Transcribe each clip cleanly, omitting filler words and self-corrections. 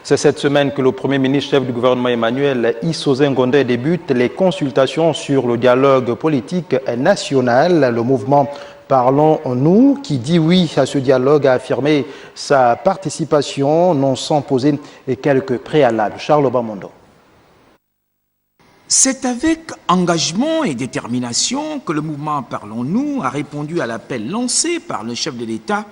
C'est cette semaine que le Premier ministre chef du gouvernement Emmanuel Issoze Ngondé débute les consultations sur le dialogue politique national. Le mouvement Parlons-nous, qui dit oui à ce dialogue, a affirmé sa participation, non sans poser quelques préalables. Charles Obamondo. C'est avec engagement et détermination que le mouvement Parlons-nous a répondu à l'appel lancé par le chef de l'État,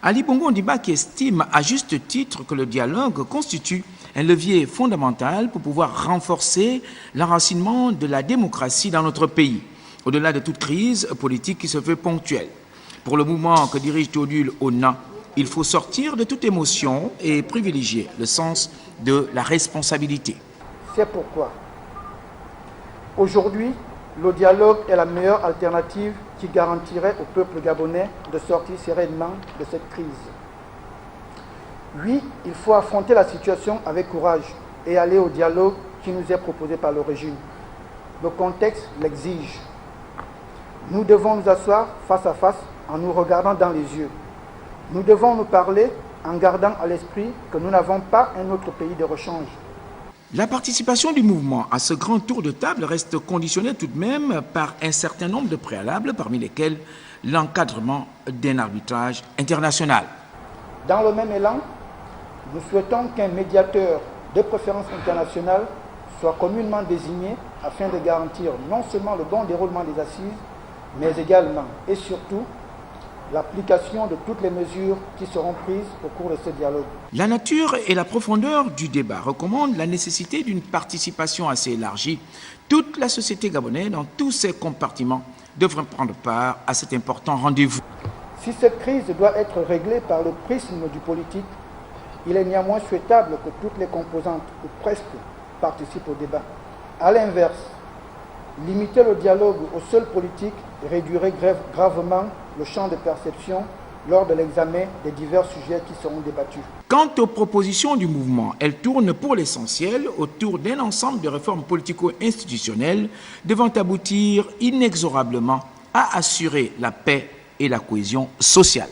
Ali Bongo Ondimba, qui estime à juste titre que le dialogue constitue un levier fondamental pour pouvoir renforcer l'enracinement de la démocratie dans notre pays, au-delà de toute crise politique qui se fait ponctuelle. Pour le mouvement que dirige Théodule Onan, il faut sortir de toute émotion et privilégier le sens de la responsabilité. C'est pourquoi aujourd'hui, le dialogue est la meilleure alternative qui garantirait au peuple gabonais de sortir sereinement de cette crise. Oui, il faut affronter la situation avec courage et aller au dialogue qui nous est proposé par le régime. Le contexte l'exige. Nous devons nous asseoir face à face en nous regardant dans les yeux. Nous devons nous parler en gardant à l'esprit que nous n'avons pas un autre pays de rechange. La participation du mouvement à ce grand tour de table reste conditionnée tout de même par un certain nombre de préalables, parmi lesquels l'encadrement d'un arbitrage international. Dans le même élan, nous souhaitons qu'un médiateur de préférence internationale soit communément désigné afin de garantir non seulement le bon déroulement des assises, mais également et surtout l'application de toutes les mesures qui seront prises au cours de ce dialogue. La nature et la profondeur du débat recommandent la nécessité d'une participation assez élargie. Toute la société gabonaise, dans tous ses compartiments, devrait prendre part à cet important rendez-vous. Si cette crise doit être réglée par le prisme du politique, il est néanmoins souhaitable que toutes les composantes, ou presque, participent au débat. A l'inverse, limiter le dialogue au seul politique réduirait gravement le champ de perception lors de l'examen des divers sujets qui seront débattus. Quant aux propositions du mouvement, elles tournent pour l'essentiel autour d'un ensemble de réformes politico-institutionnelles devant aboutir inexorablement à assurer la paix et la cohésion sociale.